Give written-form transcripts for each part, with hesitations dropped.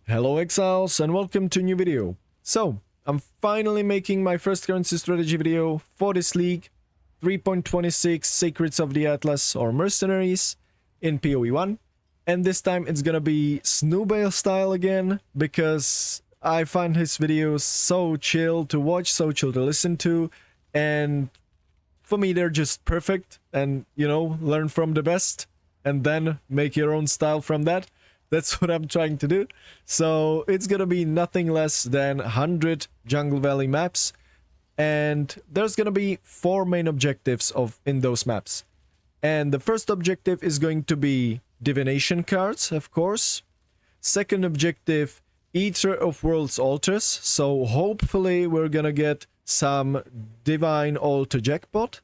Hello Exiles and welcome to a new video. So, I'm finally making my first currency strategy video for this league, 3.26 Secrets of the Atlas or Mercenaries in PoE 1. And this time it's gonna be Snoobale style again, because I find his videos so chill to watch, so chill to listen to, and for me they're just perfect, and you know, learn from the best and then make your own style from that. That's what I'm trying to do. So it's gonna be nothing less than 100 Jungle Valley maps, and there's gonna be 4 main objectives in those maps. And the first objective is going to be divination cards, of course. Second objective, Eater of Worlds altars. So hopefully we're gonna get some divine altar jackpot.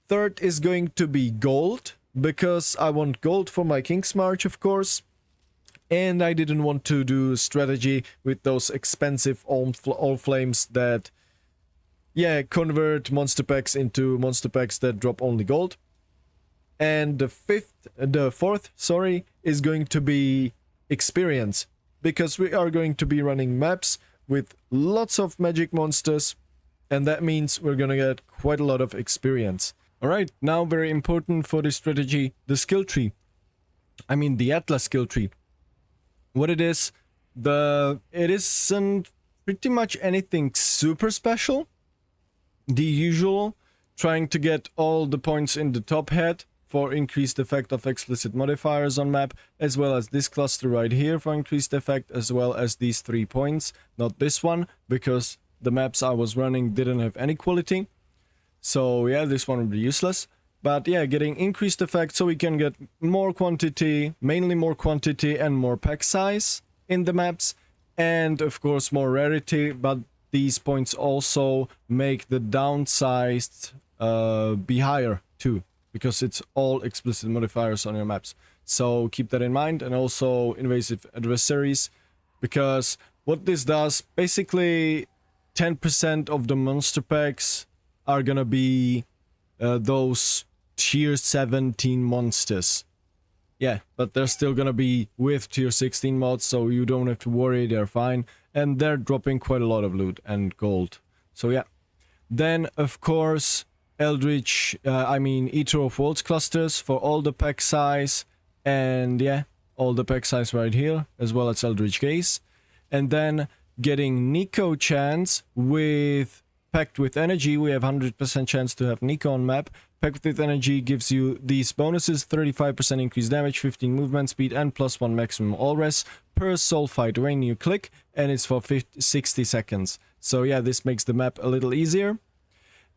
Third is going to be gold, because I want gold for my King's March, of course. And I didn't want to do strategy with those expensive all flames that, yeah, convert monster packs into monster packs that drop only gold. And the fourth, is going to be experience, because we are going to be running maps with lots of magic monsters, and that means we're gonna get quite a lot of experience. Alright, now very important for this strategy, the skill tree. I mean the Atlas skill tree. What it is, it isn't pretty much anything super special. The usual, trying to get all the points in the top hat for increased effect of explicit modifiers on map, as well as this cluster right here for increased effect, as well as these 3 points. Not this one, because the maps I was running didn't have any quality. So yeah, this one would be useless. But yeah, getting increased effect so we can get more quantity, mainly more quantity and more pack size in the maps. And of course more rarity, but these points also make the downsized be higher too, because it's all explicit modifiers on your maps. So keep that in mind. And also invasive adversaries, because what this does, basically 10% of the monster packs are gonna be those tier 17 monsters. Yeah, but they're still gonna be with tier 16 mods, so you don't have to worry, they're fine. And they're dropping quite a lot of loot and gold. So yeah. Then, of course, Eater of Worlds clusters for all the pack size. And yeah, all the pack size right here, as well as Eldritch Gaze. And then getting Nico chance with Packed with Energy. We have 100% chance to have Nico on map. Packed with Energy gives you these bonuses: 35% increased damage, 15 movement speed, and +1 maximum all res per soul fight when you click, and it's for 60 seconds. So yeah, this makes the map a little easier.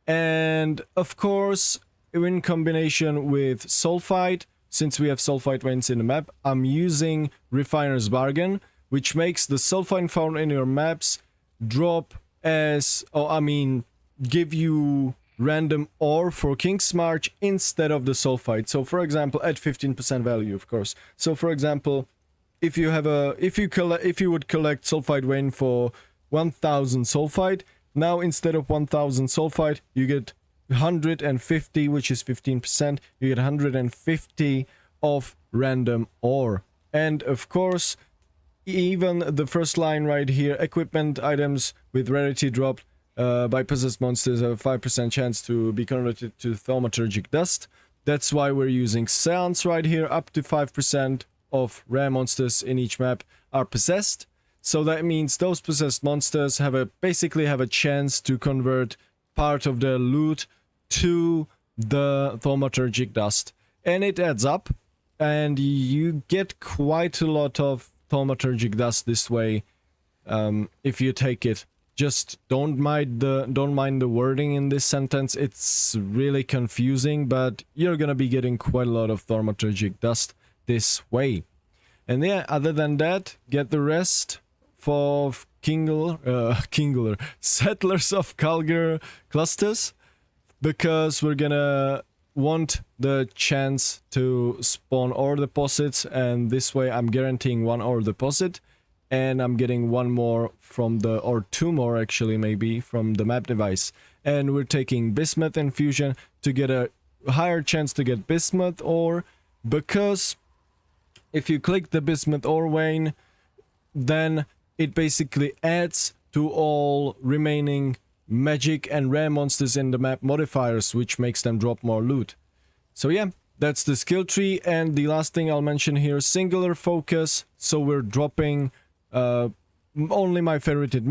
And of course, in combination with soul fight, since we have soul fight veins in the map, I'm using Refiner's Bargain, which makes the soul fight found in your maps drop as, give you random ore for King's March instead of the soul fight. So for example, at 15% value, of course. So for example, if you would collect soul fight vein for 1000 soul fight, now instead of 1000 soul fight, you get 150, which is 15%. You get 150 of random ore. And of course, even the first line right here, equipment items with rarity dropped by possessed monsters have a 5% chance to be converted to thaumaturgic dust. That's why we're using Seance right here. Up to 5% of rare monsters in each map are possessed. So that means those possessed monsters basically have a chance to convert part of their loot to the thaumaturgic dust. And it adds up, and you get quite a lot of thaumaturgic dust this way, if you take it. Just don't mind the wording in this sentence. It's really confusing, but you're gonna be getting quite a lot of thaumaturgic dust this way. And yeah, other than that, get the rest for Settlers of Kalgar clusters, because we're gonna want the chance to spawn ore deposits, and this way I'm guaranteeing 1 ore deposit, and I'm getting 1 more from or 2 more actually, maybe, from the map device. And we're taking Bismuth Infusion to get a higher chance to get Bismuth ore, because if you click the Bismuth ore vein, then it basically adds to all remaining magic and rare monsters in the map modifiers, which makes them drop more loot. So yeah, that's the skill tree. And the last thing I'll mention here, singular focus. So we're dropping only my favorited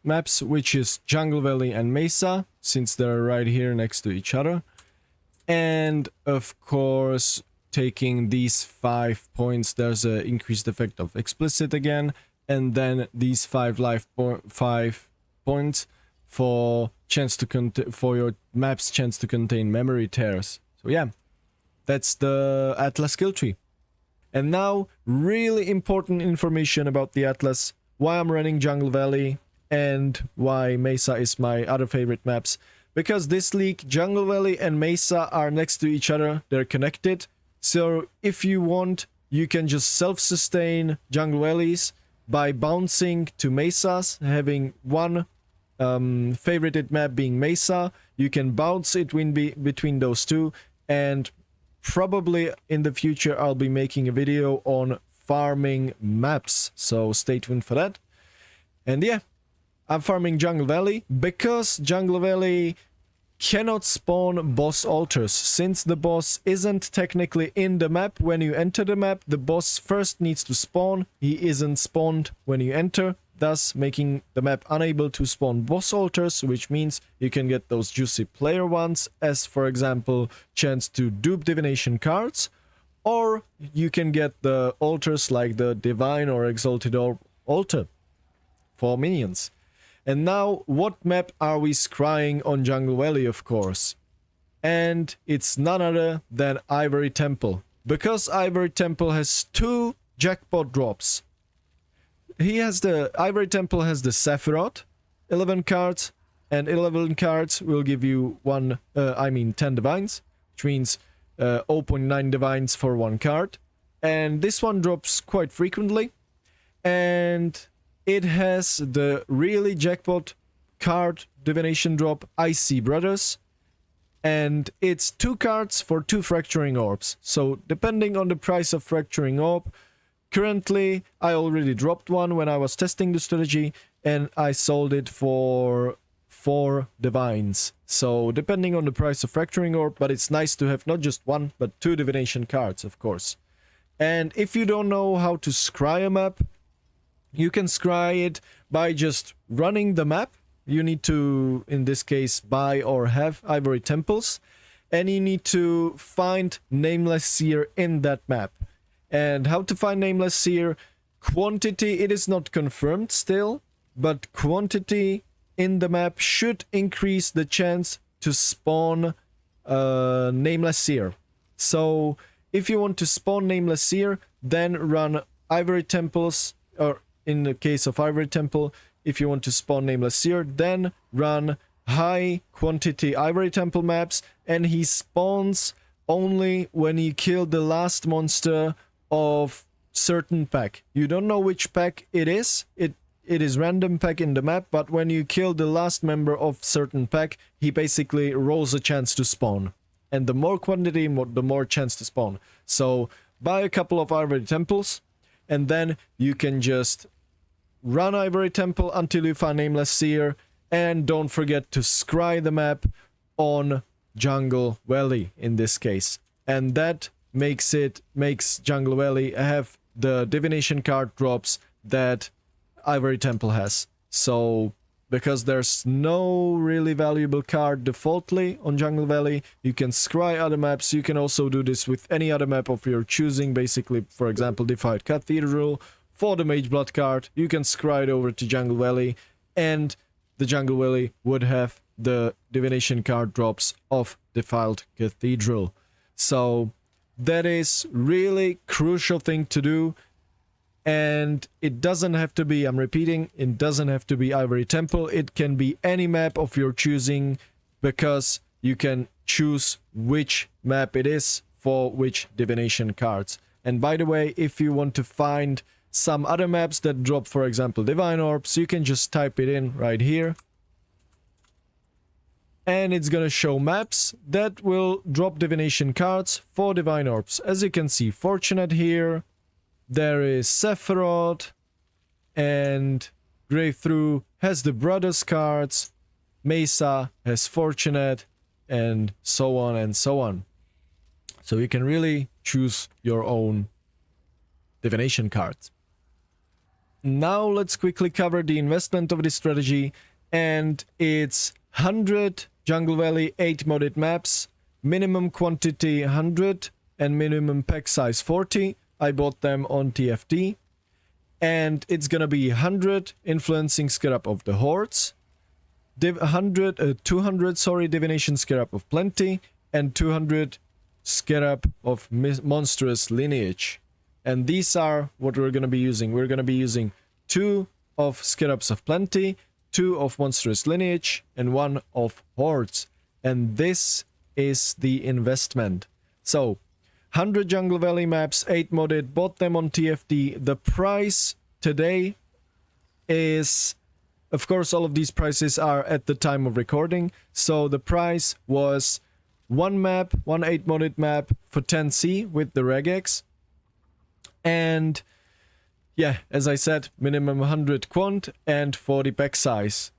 maps, which is Jungle Valley and Mesa, since they're right here next to each other. And of course, taking these 5 points, there's an increased effect of explicit again, and then these 5 points for for your map's chance to contain memory tears. So yeah, that's the Atlas skill tree. And now, really important information about the Atlas, why I'm running Jungle Valley, and why Mesa is my other favorite maps. Because this league, Jungle Valley and Mesa are next to each other, they're connected. So if you want, you can just self-sustain Jungle Valleys by bouncing to Mesas, having one favorited map being Mesa. You can bounce it between those two, and probably in the future I'll be making a video on farming maps, so stay tuned for that. And yeah, I'm farming Jungle Valley because Jungle Valley cannot spawn boss altars. Since the boss isn't technically in the map when you enter the map, the boss first needs to spawn. He isn't spawned when you enter, thus making the map unable to spawn boss altars, which means you can get those juicy player ones, as for example chance to dupe divination cards, or you can get the altars like the divine or exalted altar for minions. And now, what map are we scrying on Jungle Valley, of course? And it's none other than Ivory Temple. Because Ivory Temple has 2 jackpot drops. Ivory Temple has the Sephiroth, 11 cards, and 11 cards will give you 10 divines, which means 0.9 divines for 1 card. And this one drops quite frequently. And it has the really jackpot card divination drop, Icy Brothers, and it's 2 cards for 2 fracturing orbs. So depending on the price of fracturing orb, currently I already dropped one when I was testing the strategy, and I sold it for 4 divines. So depending on the price of fracturing orb, but it's nice to have not just 1 but 2 divination cards, of course. And if you don't know how to scry a map, you can scry it by just running the map. You need to, in this case, buy or have Ivory Temples. And you need to find Nameless Seer in that map. And how to find Nameless Seer? Quantity, it is not confirmed still, but quantity in the map should increase the chance to spawn Nameless Seer. So if you want to spawn Nameless Seer, then run Ivory Temples, or in the case of Ivory Temple, if you want to spawn Nameless Seer, then run high quantity Ivory Temple maps, and he spawns only when you kill the last monster of certain pack. You don't know which pack it is. It is random pack in the map, but when you kill the last member of certain pack, he basically rolls a chance to spawn. And the more quantity, the more chance to spawn. So buy a couple of Ivory Temples, and then you can just run Ivory Temple until you find Nameless Seer, and don't forget to scry the map on Jungle Valley in this case. And that makes Jungle Valley have the divination card drops that Ivory Temple has. So because there's no really valuable card defaultly on Jungle Valley, you can scry other maps. You can also do this with any other map of your choosing, basically, for example, Defied Cathedral. For the Mage Blood card, you can scry it over to Jungle Valley, and the Jungle Valley would have the divination card drops of Defiled Cathedral. So that is really crucial thing to do, and it doesn't have to be, I'm repeating, it doesn't have to be Ivory Temple. It can be any map of your choosing, because you can choose which map it is for which divination cards. And by the way, if you want to find some other maps that drop, for example, Divine Orbs, you can just type it in right here. And it's gonna show maps that will drop divination cards for Divine Orbs. As you can see, Fortunate here. There is Sephiroth. and Grave Through has the Brothers cards, Mesa has Fortunate, and so on and so on. So you can really choose your own divination cards. Now let's quickly cover the investment of this strategy, and it's 100 Jungle Valley 8 modded maps, minimum quantity 100 and minimum pack size 40. I bought them on TFT, and it's gonna be 100 Influencing Scarab of the Hordes, 200 Divination Scarab of Plenty, and 200 Scarab of Monstrous Lineage. And these are what we're gonna be using. We're gonna be using 2 of Scarabs of Plenty, 2 of Monstrous Lineage, and 1 of Hordes. And this is the investment. So 100 Jungle Valley maps, 8 modded, bought them on TFT. The price today is, of course, all of these prices are at the time of recording. So the price was one 8 modded map for 10C with the regex. And yeah, as I said, minimum 100 quant and 40 pack size.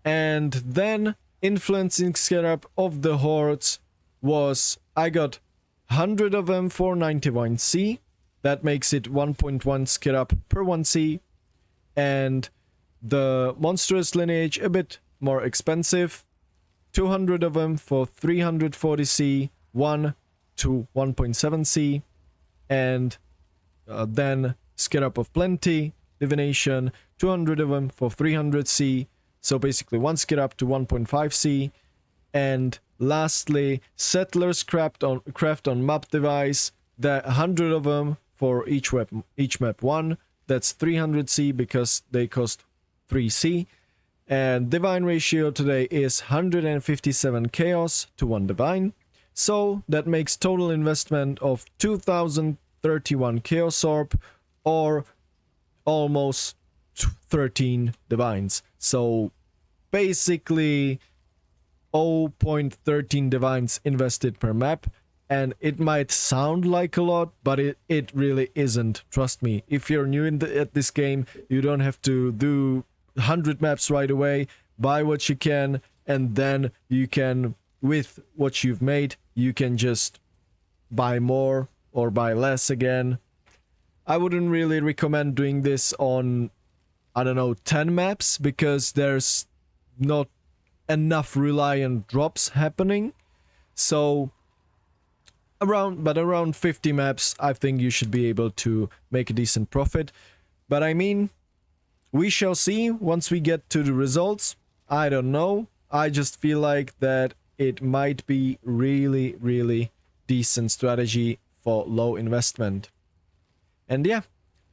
And then Influencing Scarab of the Hordes was, I got 100 of them for 91C. That makes it 1.1 Scarab per 1C. And the Monstrous Lineage, a bit more expensive. 200 of them for 340C, 1 to 1.7C. And then Scarab of Plenty, Divination, 200 of them for 300C. So basically 1 Scarab to 1.5C. And lastly, Settlers Craft on Map Device, 100 of them for each map 1. That's 300C because they cost 3C. And Divine ratio today is 157 Chaos to 1 Divine. So that makes total investment of 2031 Chaos Orb, or almost 13 Divines. So basically 0.13 Divines invested per map. And it might sound like a lot, but it really isn't. Trust me. If you're new at this game, you don't have to do 100 maps right away. Buy what you can, and then you can, with what you've made, you can just buy more or buy less again. I wouldn't really recommend doing this on, I don't know, 10 maps, because there's not enough reliant drops happening. So around 50 maps, I think you should be able to make a decent profit. But I mean, we shall see once we get to the results. I don't know. I just feel like that it might be really, really decent strategy for low investment. And yeah,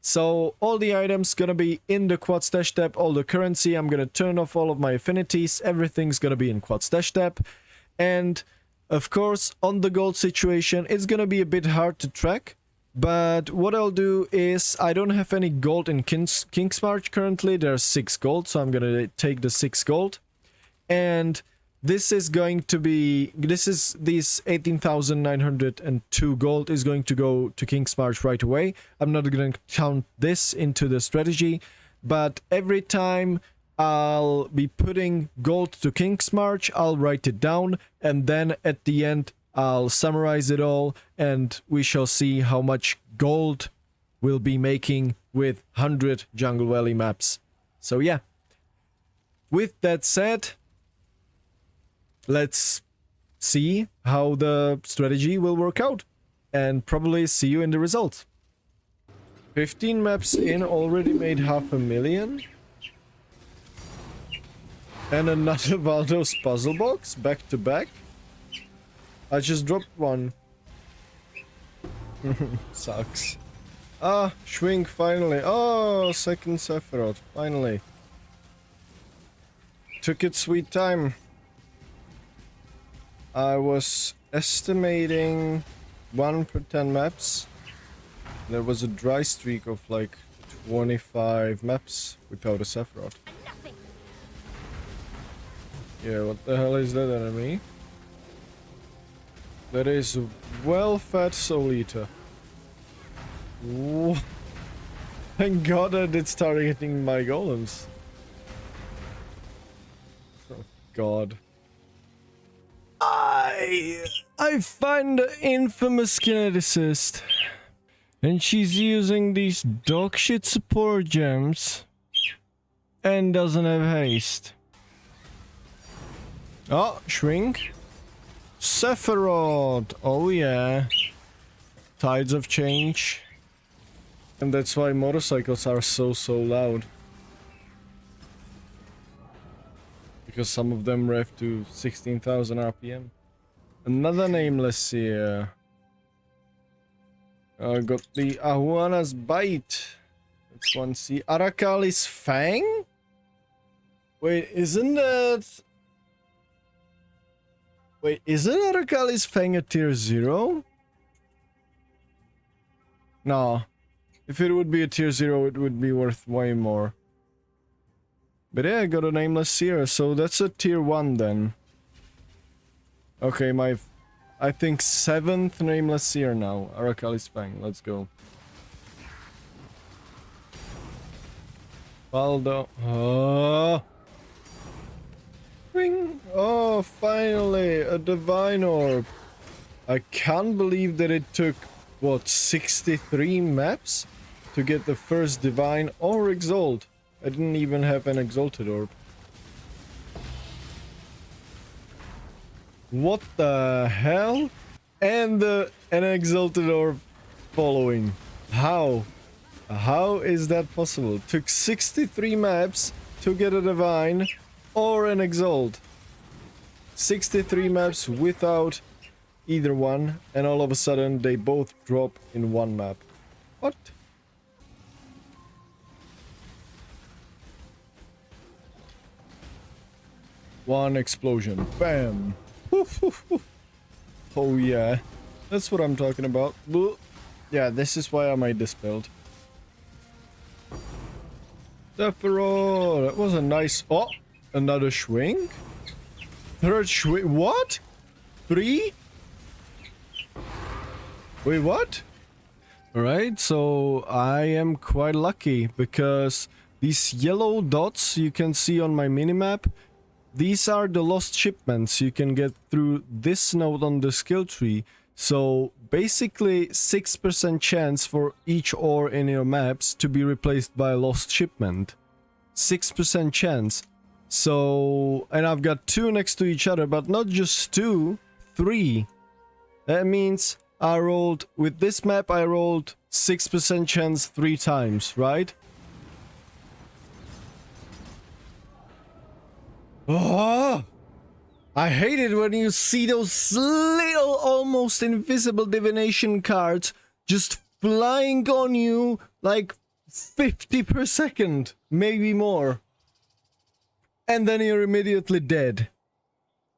so all the items gonna be in the quad stash tab, all the currency, I'm gonna turn off all of my affinities, everything's gonna be in quad stash tab. And of course, on the gold situation, it's gonna be a bit hard to track, but what I'll do is, I don't have any gold in King's March currently. There's 6 gold, so I'm gonna take the 6 gold. And this is going to be, these 18,902 gold is going to go to King's March right away. I'm not gonna count this into the strategy, but every time I'll be putting gold to King's March, I'll write it down, and then at the end I'll summarize it all, and we shall see how much gold we'll be making with 100 Jungle Valley maps. So yeah, with that said, let's see how the strategy will work out, and probably see you in the results. 15 maps in, already made 500,000. And another Valdo's puzzle box, back to back. I just dropped one. Sucks. Ah, Schwing, finally. Oh, second Sephiroth, finally. Took its sweet time. I was estimating 1 per 10 maps. There was a dry streak of like 25 maps without a Sephiroth. Yeah, what the hell is that enemy? That is a well-fed Soul Eater. Thank God that it's targeting my golems. Oh God. I find the infamous kineticist. And she's using these dogshit support gems. And doesn't have haste. Oh, shrink. Sephiroth. Oh yeah. Tides of change. And that's why motorcycles are so loud. Because some of them rev to 16,000 RPM. Another nameless here. Got the Ahuana's Bite. Let's one see. Arakali's Fang? Wait, isn't that... Wait, isn't Arakali's Fang a tier 0? No. If it would be a tier 0, it would be worth way more. But yeah, I got a nameless seer, so that's a tier 1 then. Okay, my... I think 7th nameless seer now. Arakali's Fang, let's go. Baldo. Oh! Ring! Oh, finally! A divine orb! I can't believe that it took, what, 63 maps to get the first divine or exalt. I didn't even have an exalted orb. What the hell? And an exalted orb following. How? How is that possible? Took 63 maps to get a divine or an exalt. 63 maps without either one, and all of a sudden they both drop in one map. What? One explosion. Bam. Oh yeah. That's what I'm talking about. Yeah, this is why I made this build. Sephiroth. That was a nice... Oh! Another swing? Third swing? What? 3? Wait, what? Alright, so I am quite lucky because these yellow dots you can see on my minimap, these are the lost shipments you can get through this node on the skill tree. So basically 6% chance for each ore in your maps to be replaced by a lost shipment. 6% chance. So, and I've got 2 next to each other, but not just 2, 3. That means I rolled, with this map I rolled 6% chance 3 times, right? Oh! I hate it when you see those little almost invisible divination cards just flying on you like 50 per second, maybe more. And then you're immediately dead.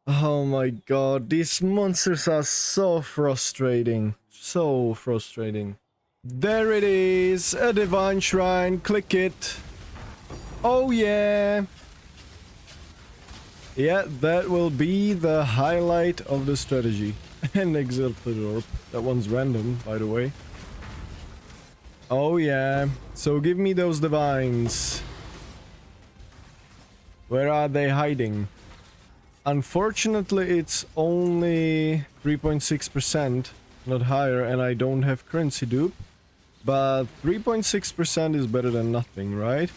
Oh my god, these monsters are so frustrating. So frustrating. There it is, a divine shrine, click it. Oh yeah. Yeah, that will be the highlight of the strategy. And exalted orb. That one's random, by the way. Oh yeah. So give me those divines. Where are they hiding? Unfortunately, it's only 3.6%, not higher, and I don't have currency dupe. But 3.6% is better than nothing, right?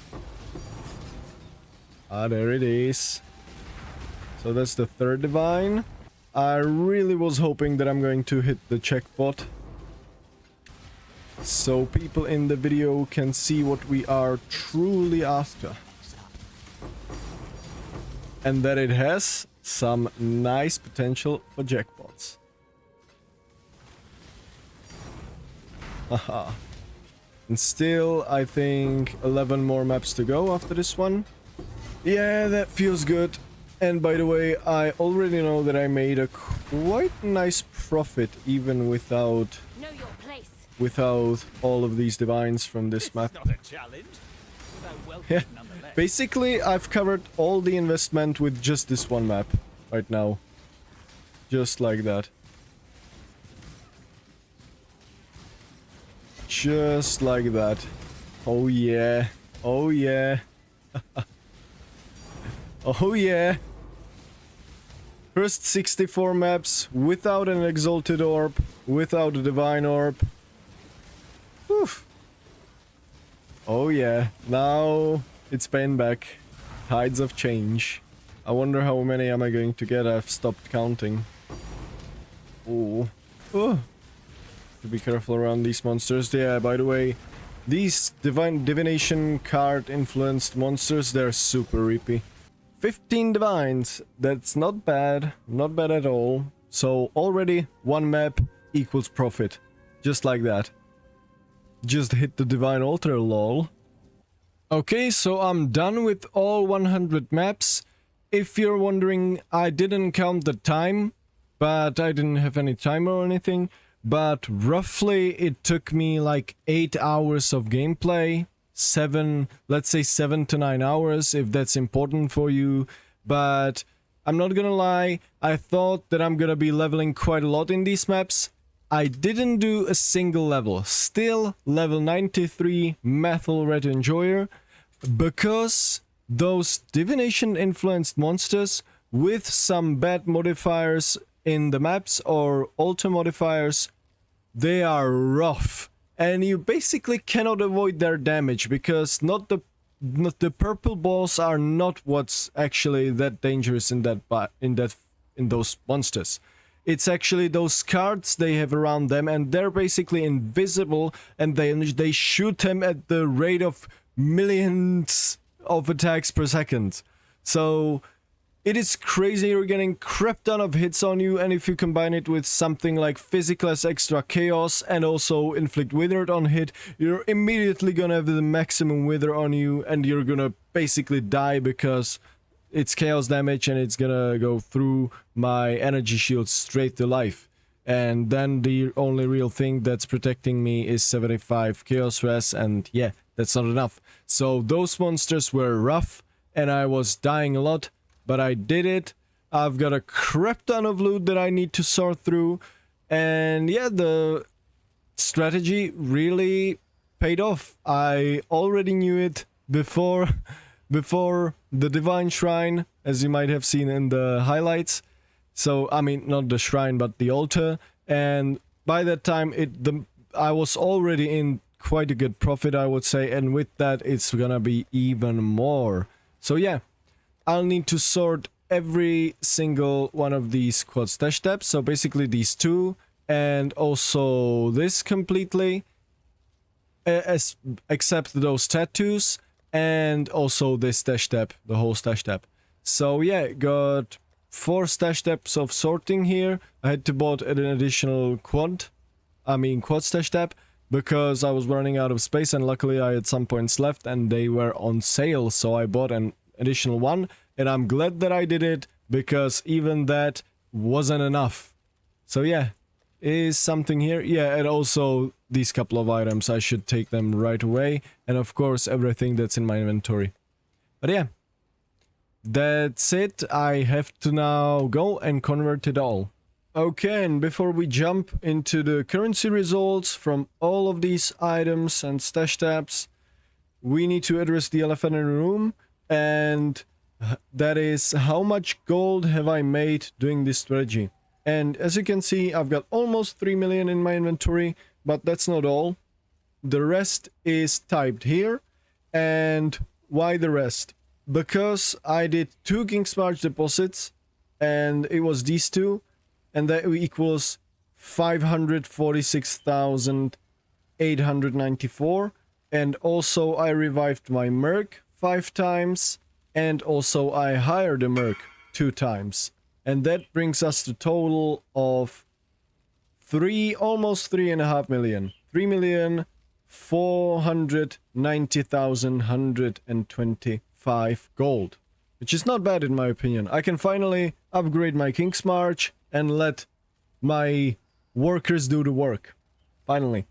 Ah, there it is. So that's the third divine. I really was hoping that I'm going to hit the checkpot, so people in the video can see what we are truly after. And that it has some nice potential for jackpots. Haha. And still, I think 11 more maps to go after this one. Yeah, that feels good. And by the way, I already know that I made a quite nice profit even without all of these divines from this map. Yeah, basically I've covered all the investment with just this one map right now. Just like that. Just like that. Oh yeah. Oh yeah. Oh yeah. First 64 maps without an Exalted Orb, without a Divine Orb. Whew. Oh yeah, now it's paying back. Tides of change. I wonder how many am I going to get. I've stopped counting. Oh. Oh. To be careful around these monsters. Yeah, by the way, these divination card influenced monsters, they're super reapy. 15 divines. That's not bad. Not bad at all. So already one map equals profit. Just like that. Just hit the divine altar, lol. Okay, so I'm done with all 100 maps. If you're wondering, I didn't count the time, but I didn't have any timer or anything. But roughly it took me like 8 hours of gameplay. Let's say 7 to 9 hours if that's important for you. But I'm not gonna lie, I thought that I'm gonna be leveling quite a lot in these maps. I didn't do a single level. Still level 93 Methyl Red Enjoyer, because those divination-influenced monsters with some bad modifiers in the maps or alter modifiers, they are rough. And you basically cannot avoid their damage, because not the purple balls are not what's actually that dangerous in those monsters. It's actually those cards they have around them, and they're basically invisible, and they shoot them at the rate of millions of attacks per second. So it is crazy. You're getting crap ton of hits on you, and if you combine it with something like Physicless Extra Chaos and also Inflict Withered on hit, you're immediately gonna have the maximum Wither on you, and you're gonna basically die because it's chaos damage and it's gonna go through my energy shield straight to life. And then the only real thing that's protecting me is 75 chaos res, and yeah, that's not enough. So those monsters were rough and I was dying a lot, but I did it. I've got a crap ton of loot that I need to sort through, and yeah, the strategy really paid off. I already knew it before the Divine Shrine, as you might have seen in the highlights. So, I mean, not the shrine, but the altar. And by that time, I was already in quite a good profit, I would say. And with that, it's gonna be even more. So yeah, I'll need to sort every single one of these quad stash tabs. So basically these two, and also this completely, except those tattoos. And also this stash tab, the whole stash tab. So yeah, got 4 stash tabs of sorting here. I had to bought an additional quad stash tab, because I was running out of space, and luckily I had some points left and they were on sale, so I bought an additional one, and I'm glad that I did it, because even that wasn't enough. So yeah, is something here. Yeah, and also these couple of items, I should take them right away, and of course everything that's in my inventory. But yeah, that's it. I have to now go and convert it all. Okay, and before we jump into the currency results from all of these items and stash tabs, we need to address the elephant in the room, and that is, how much gold have I made doing this strategy? And as you can see, I've got almost 3 million in my inventory, but that's not all. The rest is typed here. And why the rest? Because I did 2 King's March deposits, and it was these 2, and that equals 546,894. And also I revived my Merc 5 times, and also I hired a Merc 2 times. And that brings us to total of almost 3.5 million. 3,490,125 gold. Which is not bad in my opinion. I can finally upgrade my King's March and let my workers do the work. Finally.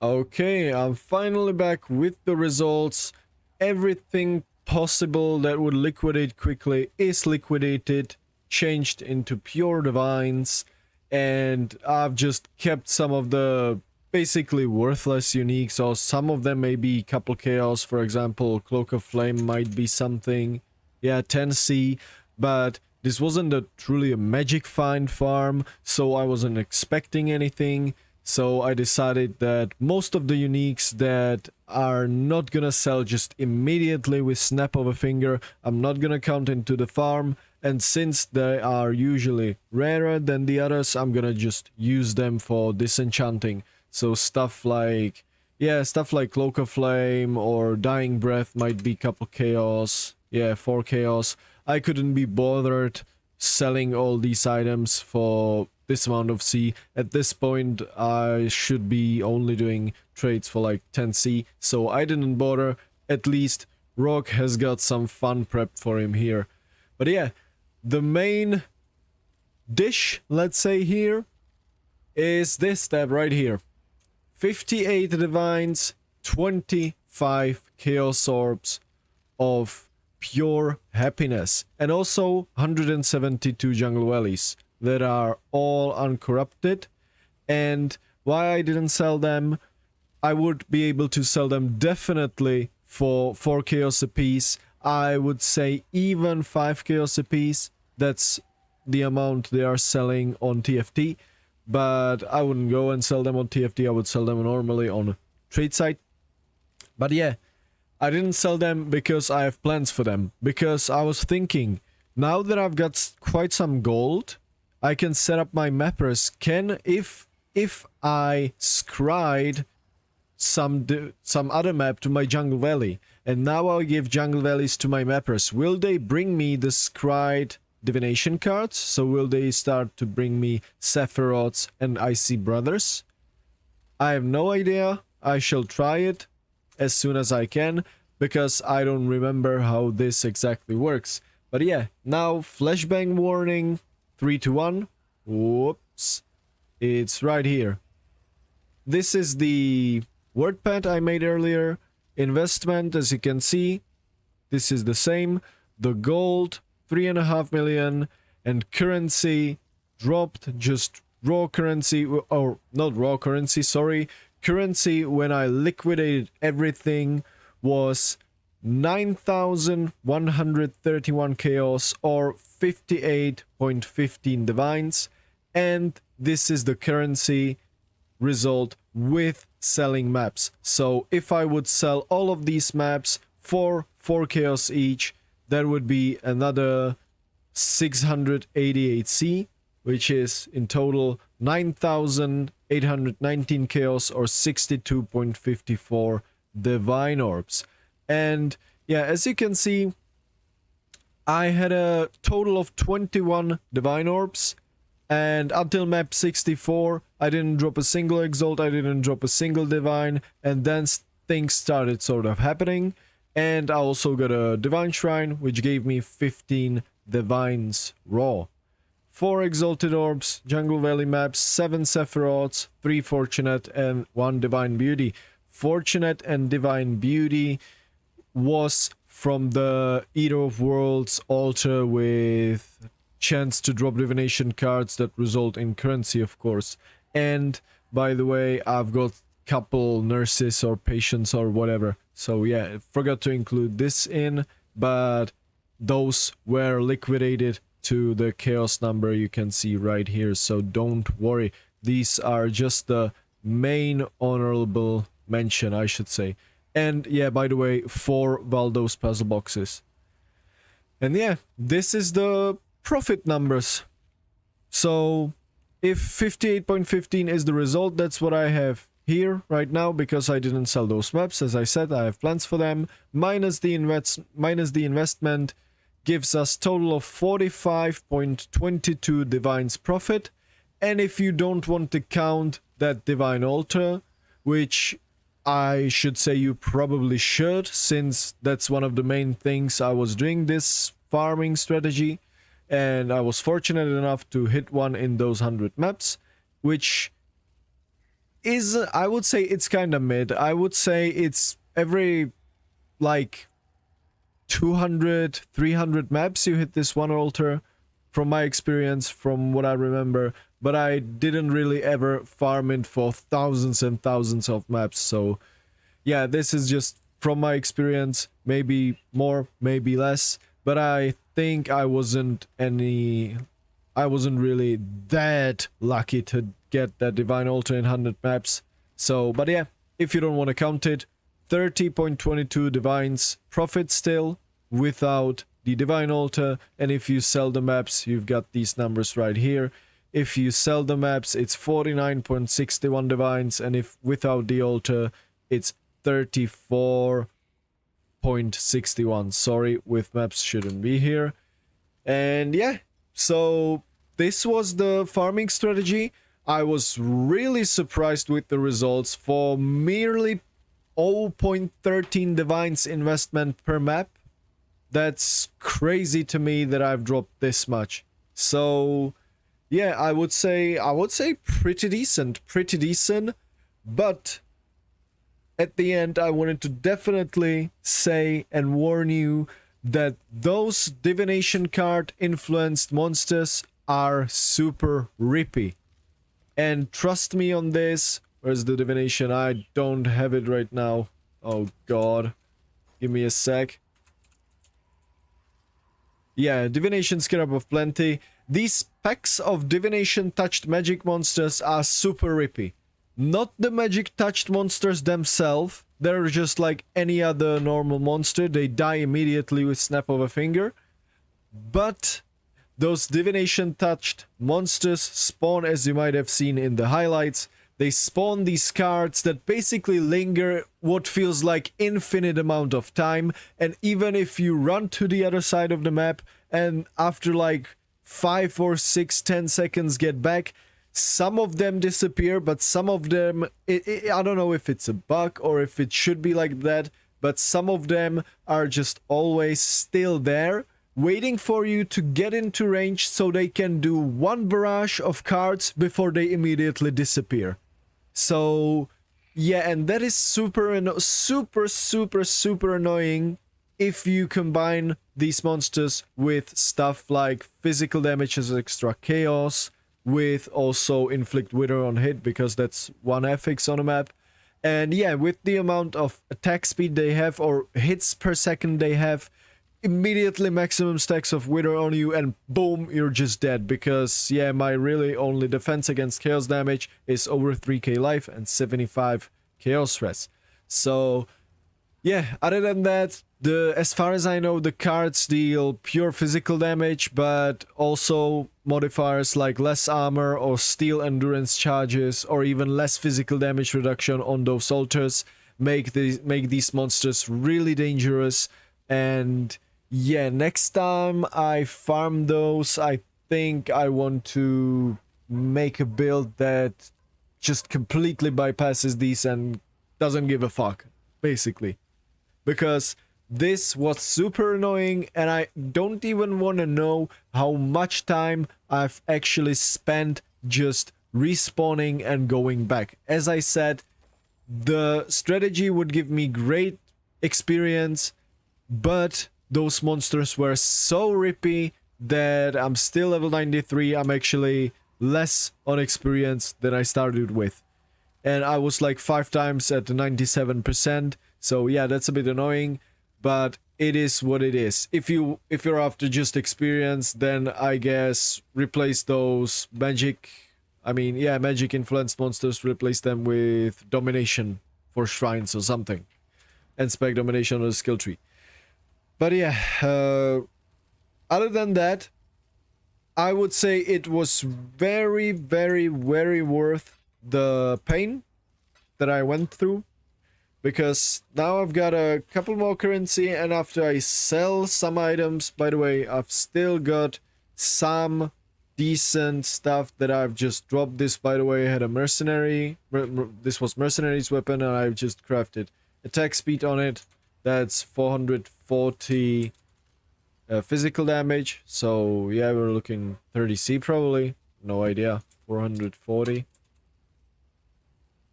Okay, I'm finally back with the results. Everything possible that would liquidate quickly is liquidated, changed into pure divines, and I've just kept some of the basically worthless uniques, or some of them may be couple chaos. For example, Cloak of Flame might be something. Yeah, 10C, but this wasn't truly a magic find farm, so I wasn't expecting anything. So I decided that most of the uniques that are not gonna sell just immediately with snap of a finger, I'm not gonna count into the farm. And since they are usually rarer than the others, I'm gonna just use them for disenchanting. So stuff like, yeah, stuff like Cloak of Flame or Dying Breath might be couple chaos. Yeah, 4 chaos. I couldn't be bothered selling all these items for this amount of C. At this point, I should be only doing trades for like 10C, so I didn't bother. At least Rock has got some fun prep for him here. But yeah, the main dish, let's say here, is this tab right here. 58 Divines, 25 Chaos Orbs of pure happiness, and also 172 Jungle Valleys that are all uncorrupted. And why I didn't sell them, I would be able to sell them definitely for 4 chaos apiece. I would say even 5 chaos apiece. That's the amount they are selling on TFT, but I wouldn't go and sell them on TFT. I would sell them normally on a trade site. But yeah, I didn't sell them because I have plans for them, because I was thinking, now that I've got quite some gold, I can set up my mappers. If I scried some other map to my Jungle Valley, and now I'll give Jungle Valleys to my mappers, will they bring me the scried divination cards? So will they start to bring me Sephiroths and Icy Brothers? I have no idea. I shall try it as soon as I can, because I don't remember how this exactly works. But yeah, now flashbang warning, 3 to 1. Whoops. It's right here. This is the WordPad I made earlier. Investment, as you can see, this is the same. The gold, 3.5 million, and currency dropped, just raw currency, or not raw currency, sorry. Currency when I liquidated everything was 9,131 chaos, or 58.15 divines. And this is the currency result with selling maps. So if I would sell all of these maps for 4 chaos each, that would be another 688C, which is in total 9,819 chaos, or 62.54 divine orbs. And yeah, as you can see, I had a total of 21 divine orbs, and until map 64 I didn't drop a single exalt, I didn't drop a single divine, and then things started sort of happening. And I also got a divine shrine, which gave me 15 divines raw. 4 exalted orbs, Jungle Valley maps, 7 Sephiroths, 3 fortunate, and 1 divine beauty. Fortunate and divine beauty was from the Eater of Worlds altar with chance to drop divination cards that result in currency, of course. And by the way, I've got couple nurses or patients or whatever, so yeah, I forgot to include this in, but those were liquidated to the chaos number you can see right here, so don't worry. These are just the main honorable mention, I should say. And yeah, by the way, 4 Valdo's puzzle boxes. And yeah, this is the profit numbers. So if 58.15 is the result, that's what I have here right now, because I didn't sell those maps. As I said, I have plans for them. Minus the investment gives us total of 45.22 divines profit. And if you don't want to count that divine altar, which I should say you probably should, since that's one of the main things I was doing this farming strategy, and I was fortunate enough to hit one in those 100 maps, which is, I would say it's kind of mid. I would say it's every like 200, 300 maps you hit this one altar, from my experience, from what I remember. but I didn't really ever farm it for thousands and thousands of maps. So yeah, this is just from my experience, maybe more, maybe less, but I think I wasn't really that lucky to get that Divine Altar in 100 maps. So, but yeah, if you don't want to count it, 30.22 Divines profit still without the Divine Altar, and if you sell the maps, you've got these numbers right here. If you sell the maps, it's 49.61 Divines, and if without the altar, it's 34.61. Sorry, with maps shouldn't be here. And yeah, so this was the farming strategy. I was really surprised with the results. For merely 0.13 Divines investment per map, that's crazy to me that I've dropped this much. So yeah, I would say pretty decent, but at the end I wanted to definitely say and warn you that those divination card influenced monsters are super rippy. And trust me on this. Where's the divination? I don't have it right now. Oh god. Give me a sec. Yeah, Divination Scarab of Plenty. These packs of Divination touched magic monsters are super rippy. Not the magic touched monsters themselves. They're just like any other normal monster. They die immediately with snap of a finger. But those Divination touched monsters spawn, as you might have seen in the highlights. They spawn these cards that basically linger what feels like infinite amount of time, and even if you run to the other side of the map and after like 5 or 6, 10 seconds get back, some of them disappear, but some of them, I don't know if it's a bug or if it should be like that, but some of them are just always still there, waiting for you to get into range so they can do one barrage of cards before they immediately disappear. So yeah, and that is super annoying if you combine these monsters with stuff like physical damage as extra chaos, with also inflict wither on hit, because that's one affix on a map. And yeah, with the amount of attack speed they have, or hits per second they have, immediately maximum stacks of wither on you and boom, you're just dead. Because yeah, my really only defense against chaos damage is over 3k life and 75 chaos res. So yeah, other than that, as far as I know, the cards deal pure physical damage, but also modifiers like less armor or steel endurance charges, or even less physical damage reduction on those altars make these monsters really dangerous. And yeah, next time I farm those, I think I want to make a build that just completely bypasses these and doesn't give a fuck, basically. Because this was super annoying, and I don't even want to know how much time I've actually spent just respawning and going back. As I said, the strategy would give me great experience, but those monsters were so rippy that I'm still level 93. I'm actually less on experience than I started with. And I was like 5 times at the 97%. So yeah, that's a bit annoying, but it is what it is. If you're after just experience, then I guess replace those magic influenced monsters, replace them with domination for shrines or something, and spec domination on the skill tree. But yeah, other than that, I would say it was very worth the pain that I went through, because now I've got a couple more currency, and after I sell some items, by the way, I've still got some decent stuff that I've just dropped. This, by the way, had a mercenary, this was mercenary's weapon, and I've just crafted attack speed on it. That's 440 physical damage. So yeah, we're looking 30c probably. No idea. 440.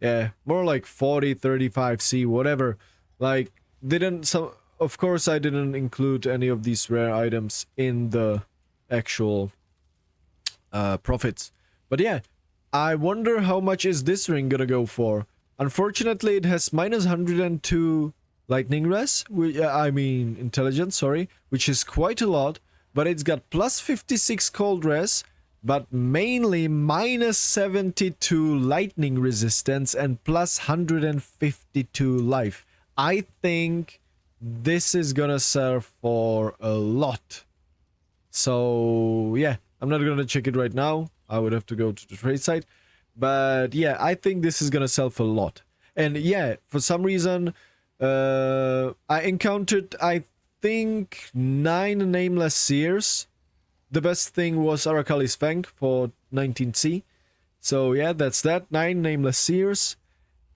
Yeah, more like 40, 35c, whatever. Like, of course I didn't include any of these rare items in the actual profits. But yeah, I wonder how much is this ring gonna go for. Unfortunately, it has minus 102 lightning res, I mean intelligence, sorry, which is quite a lot. But it's got plus 56 cold res, but mainly minus 72 lightning resistance and plus 152 life. I think this is gonna sell for a lot. So yeah, I'm not gonna check it right now. I would have to go to the trade site. But yeah, I think this is gonna sell for a lot. And yeah, for some reason, I encountered, I think, 9 nameless seers. The best thing was Arakali's Fang for 19C. So yeah, that's that. 9 nameless seers.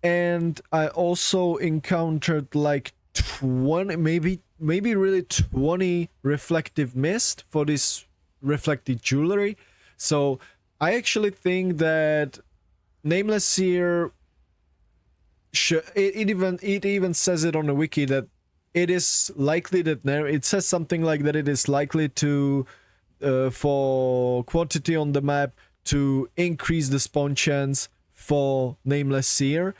And I also encountered like 20, maybe really 20 reflective mist for this reflective jewelry. So I actually think that nameless seer, it even says it on the wiki that it is likely that it says something like that it is likely to for quantity on the map to increase the spawn chance for nameless seer,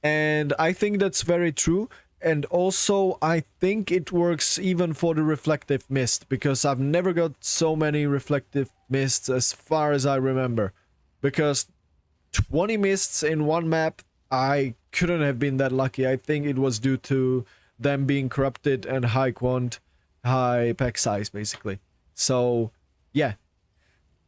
and I think that's very true. And also I think it works even for the reflective mist, because I've never got so many reflective mists as far as I remember, because 20 mists in one map, I couldn't have been that lucky. I think it was due to them being corrupted and high pack size, basically. So yeah,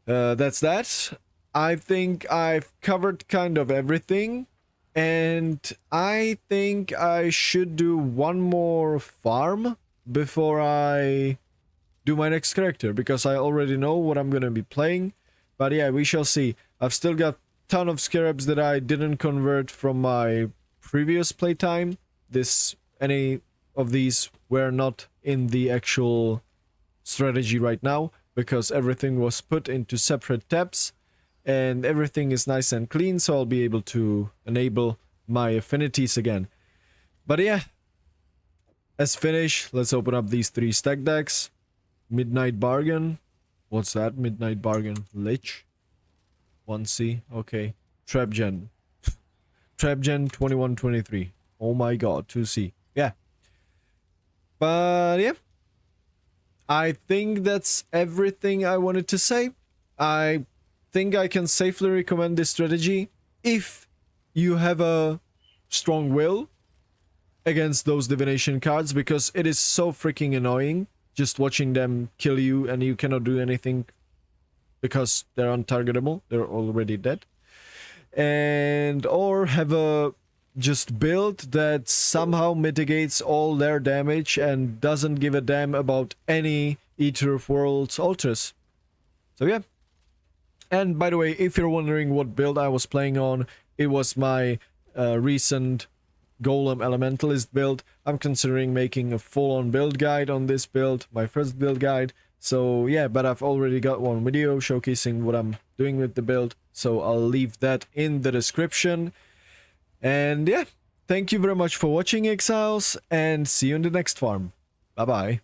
that's that. I think I've covered kind of everything, and I think I should do one more farm before I do my next character, because I already know what I'm gonna be playing. But yeah, we shall see. I've still got ton of scarabs that I didn't convert from my previous playtime. Any of these were not in the actual strategy right now, because everything was put into separate tabs and everything is nice and clean, so I'll be able to enable my affinities again. But yeah, as finished, let's open up these 3 stack decks. Midnight Bargain. What's that? Midnight Bargain. Lich. 1C. Okay. Trap Gen. Trap Gen 2123. Oh my god. 2C. Yeah. But yeah. I think that's everything I wanted to say. I think I can safely recommend this strategy if you have a strong will against those divination cards, because it is so freaking annoying just watching them kill you and you cannot do anything because they're untargetable, they're already dead. And or have a just build that somehow mitigates all their damage and doesn't give a damn about any Eater of Worlds ultras. So yeah. And by the way, if you're wondering what build I was playing on, it was my recent Golem Elementalist build. I'm considering making a full-on build guide on this build, my first build guide. So yeah, but I've already got one video showcasing what I'm doing with the build, so I'll leave that in the description. And yeah, thank you very much for watching, Exiles, and see you in the next farm. Bye bye.